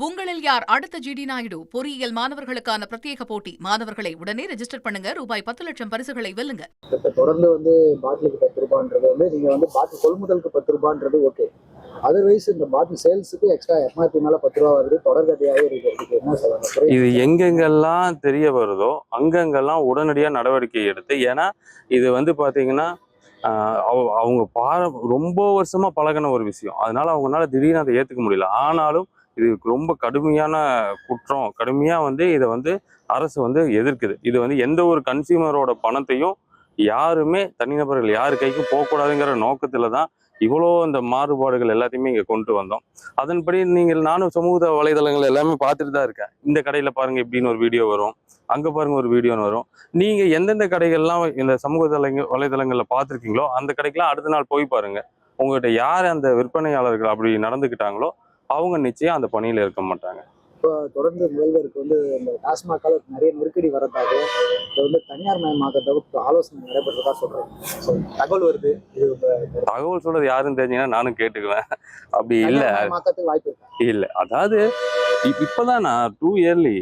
உங்களில் யார் அடுத்த ஜிடி நாயுடு பொறியியல் மாணவர்களுக்கான பிரத்யேக போட்டி. மாணவர்களை உடனே ரெஜிஸ்டர் பண்ணுங்க. ரூபாய் 10 லட்சம் பரிசுகளை வெல்லுங்க. தொடர்ந்து பாட்டிலுக்கு 10 ரூபான்றது நீங்க பாட்டில் கொள்முதலுக்கு 10 ரூபான்றது ஓகே. அதர்வைஸ் இந்த பாட்டில் சேல்ஸுக்கு எக்ஸ்ட்ரா எம்ஆர்பி மேல 10 ரூபா வருது. தொடர்கதையாவே இருக்கு. என்ன சொல்லுங்க? இது எங்கெங்கெல்லாம் தெரிய வருதோ அங்கங்கெல்லாம் உடனடியா நடவடிக்கை எடுத்து, ஏன்னா இது பாத்தீங்கன்னா அவங்க ரொம்ப வருஷமா பழகின ஒரு விஷயம். அதனால அவங்களால திடீர்னு அதை ஏத்துக்க முடியல. ஆனாலும் இது ரொம்ப கடுமையான குற்றம். கடுமையா இதை அரசு எதிர்க்குது. இது எந்த ஒரு கன்சியூமரோட பணத்தையும் யாருமே தனிநபர்கள் யாரு கைக்கும் போகக்கூடாதுங்கிற நோக்கத்துல தான் இவ்வளோ இந்த மாறுபாடுகள் எல்லாத்தையுமே இங்க கொண்டு வந்தோம். அதன்படி நானும் சமூக வலைதளங்கள் எல்லாமே பார்த்துட்டு தான் இருக்கேன். இந்த கடையில பாருங்க இப்படின்னு ஒரு வீடியோ வரும், அங்க பாருங்க ஒரு வீடியோன்னு வரும். நீங்க எந்தெந்த கடைகள்லாம் இந்த சமூக வலைதளங்கள்ல பார்த்துருக்கீங்களோ அந்த கடைக்கெல்லாம் அடுத்த நாள் போய் பாருங்க. உங்ககிட்ட யார் அந்த விற்பனையாளர்கள் அப்படி நடந்துக்கிட்டாங்களோ அவங்க நிச்சயம் அந்த பணியில இருக்க மாட்டாங்க. இப்போ தொடர்ந்து முதல்வருக்கு இந்த டாஸ்மாகால நிறைய நெருக்கடி வரதாக தனியார் மயமாக்கத்துக்கு ஆலோசனை நடைபெற்றதா சொல்றேன். தகவல் வருது. தகவல் சொல்றது யாருன்னு தெரிஞ்சீங்கன்னா நானும் கேட்டுக்குவேன். அப்படி இல்ல வாய்ப்பு இல்ல. அதாவது இப்பதான் நான் 2 இயர்லி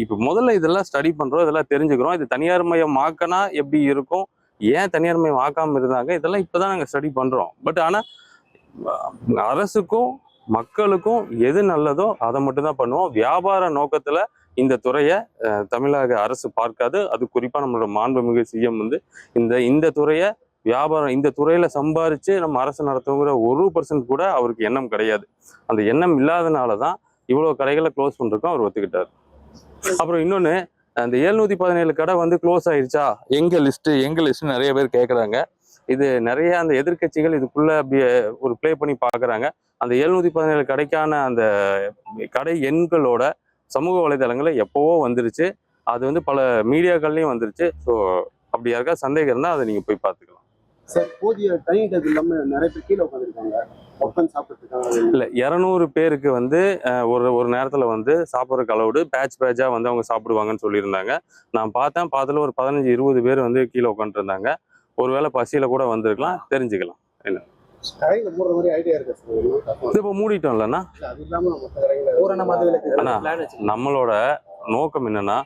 இப்ப முதல்ல இதெல்லாம் ஸ்டடி பண்றோம், இதெல்லாம் தெரிஞ்சுக்கிறோம். இது தனியார் மயமாக்கனா எப்படி இருக்கும், ஏன் தனியார் மயம் ஆக்காம இருந்தாங்க, இதெல்லாம் இப்பதான் நாங்க ஸ்டடி பண்றோம். பட் ஆனா அரசுக்கும் மக்களுக்கும் எது நல்லதோ அதை மட்டும் தான் பண்ணுவோம். வியாபார நோக்கத்துல இந்த துறையை தமிழக அரசு பார்க்காது. அது குறிப்பா நம்மளோட மாண்புமிகு சிஎம் இந்த துறையை வியாபாரம், இந்த துறையில சம்பாரிச்சு நம்ம அரசு நடத்துங்கிற 1% கூட அவருக்கு எண்ணம் கிடையாது. அந்த எண்ணம் இல்லாதனாலதான் இவ்வளவு கடைகளை க்ளோஸ் பண்றதுக்கும் அவர் ஒத்துக்கிட்டார். அப்புறம் இன்னொன்னு, அந்த 717 கடை க்ளோஸ் ஆயிடுச்சா, எங்க லிஸ்ட் நிறைய பேர் கேட்கறாங்க. இது நிறைய அந்த எதிர்கட்சிகள் இதுக்குள்ள அப்படி ஒரு பிளே பண்ணி பாக்குறாங்க. அந்த 717 கடைக்கான அந்த கடை எண்களோட சமூக வலைதளங்கள்ல எப்பவோ வந்துருச்சு. அது பல மீடியாக்கள்லயும் வந்துருச்சு. ஸோ அப்படி யாருக்கா சந்தேகம் இருந்தா அதை நீங்க போய் பார்த்துக்கலாம். சார், போதிய டைனிங் இல்லாம நிறைய பேர் கீழே உட்காந்துருக்காங்க, உட்காந்து சாப்பிட்டுருக்காங்க. இல்ல, 200 பேருக்கு ஒரு நேரத்துல சாப்பிட்றதுக்கு அளவுடு பேட்சா அவங்க சாப்பிடுவாங்கன்னு சொல்லியிருந்தாங்க. நான் பார்த்ததுல ஒரு 15-20 பேர் கீழே உட்காந்துட்டு இருந்தாங்க. ஒருவேளை பசியில கூட வந்திருக்கலாம், தெரிஞ்சுக்கலாம். என்ன கடையில போடுற மாதிரி ஐடியா இருக்கு சார். இப்ப மூடிட்டோம்லண்ணா. அது இல்லாம நம்மளோட நோக்கம் என்னன்னா,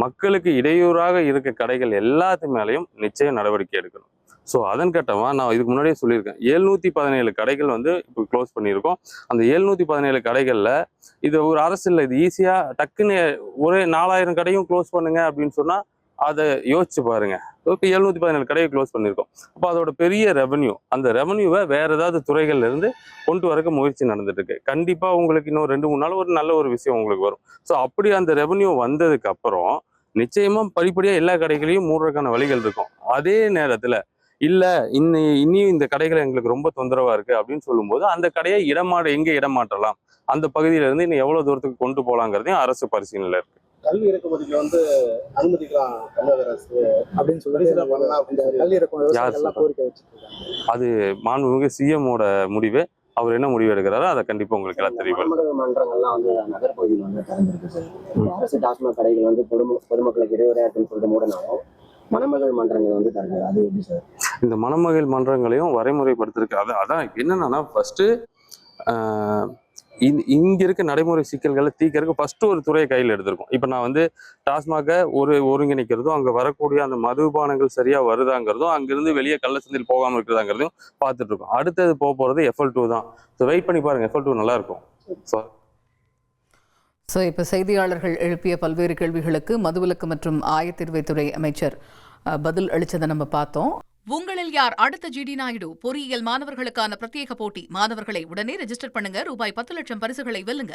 மக்களுக்கு இடையூறாக இருக்க கடைகள் எல்லாத்து மேலையும் நிச்சயம் நடவடிக்கை எடுக்கணும். ஸோ அதன் கட்டமா நான் இதுக்கு முன்னாடியே சொல்லியிருக்கேன், 717 கடைகள் இப்போ க்ளோஸ் பண்ணியிருக்கோம். அந்த 717 கடைகள்ல இது ஒரு அரசு இல்லை, இது ஈஸியா டக்குன்னு ஒரே 4000 கடையும் க்ளோஸ் பண்ணுங்க அப்படின்னு சொன்னா அதை யோசிச்சு பாருங்க. இப்போ 717 கடையை க்ளோஸ் பண்ணியிருக்கோம். அப்போ அதோட பெரிய ரெவன்யூ, அந்த ரெவன்யூவை வேற ஏதாவது துறைகள்ல இருந்து கொண்டு வரக்க முயற்சி நடந்துட்டு இருக்கு. கண்டிப்பா உங்களுக்கு இன்னும் 2-3 நாள் ஒரு நல்ல ஒரு விஷயம் உங்களுக்கு வரும். ஸோ அப்படி அந்த ரெவன்யூ வந்ததுக்கு அப்புறம் நிச்சயமா படிப்படியா எல்லா கடைகளையும் மூடுறதுக்கான வழிகள் இருக்கும். அதே நேரத்துல இல்ல இன்னும் இந்த கடைகள் எங்களுக்கு ரொம்ப தொந்தரவா இருக்கு அப்படின்னு சொல்லும்போது அந்த கடையை எங்க இடமாற்றலாம், அந்த பகுதியில இருந்து இன்னும் எவ்வளவு தூரத்துக்கு கொண்டு போலாங்கிறதையும் அரசு பரிசீலனையில இருக்கு. கல்வி இறக்குமதிக்கு அனுமதிக்கலாம் தமிழக அரசு அப்படின்னு அது மாண்புமிகு சிஎம்மோட முடிவு. அவர் என்ன முடிவு எடுக்கிறாரோ அதை கண்டிப்பா உங்களுக்கு எல்லாம் தெரியும். மன்றங்கள்லாம் நகர்பகுதியில் திறந்திருக்கு சார். அரசு டாஸ்மாக் கடைகள் பொதுமக்களுக்கு இடையூறா இருக்குன்னு சொல்லிட்டு மூடனாலும் மணமகள் மன்றங்கள் திறந்தது. அது எப்படி சார்? இந்த மணமகள் மன்றங்களையும் வரைமுறைப்படுத்திருக்கு. அதான் என்னன்னா, ஃபர்ஸ்ட் இங்க இருக்க நடைமுறை சிக்கல்களை தீர்க்கறதுக்கு ஃபர்ஸ்ட் ஒரு துறையை கையில் எடுத்திருக்கோம். இப்ப நான் டாஸ்மாக ஒருங்கிணைக்கிறதும், அங்க வரக்கூடிய அந்த மதுபானங்கள் சரியா வருதாங்கிறதும், அங்கிருந்து வெளியே கள்ளச்சந்தையில் போகாம இருக்கிறதாங்கிறதையும் பார்த்துட்டு இருக்கோம். அடுத்தது போறது FL2 தான். வெயிட் பண்ணி பாருங்க, FL2 நல்லா இருக்கும். இப்போ செய்தியாளர்கள் எழுப்பிய பல்வேறு கேள்விகளுக்கு மதுவிலக்கு மற்றும் ஆயத்தீர்வைத்துறை அமைச்சர் பதில் அளித்ததை நம்ம பார்த்தோம். உங்களில் யார் அடுத்த ஜிடி நாயுடு பொறியியல் மாணவர்களுக்கான பிரத்யேக போட்டி. மாணவர்களை உடனே ரெஜிஸ்டர் பண்ணுங்க. ரூபாய் 10 லட்சம் பரிசுகளை வெல்லுங்க.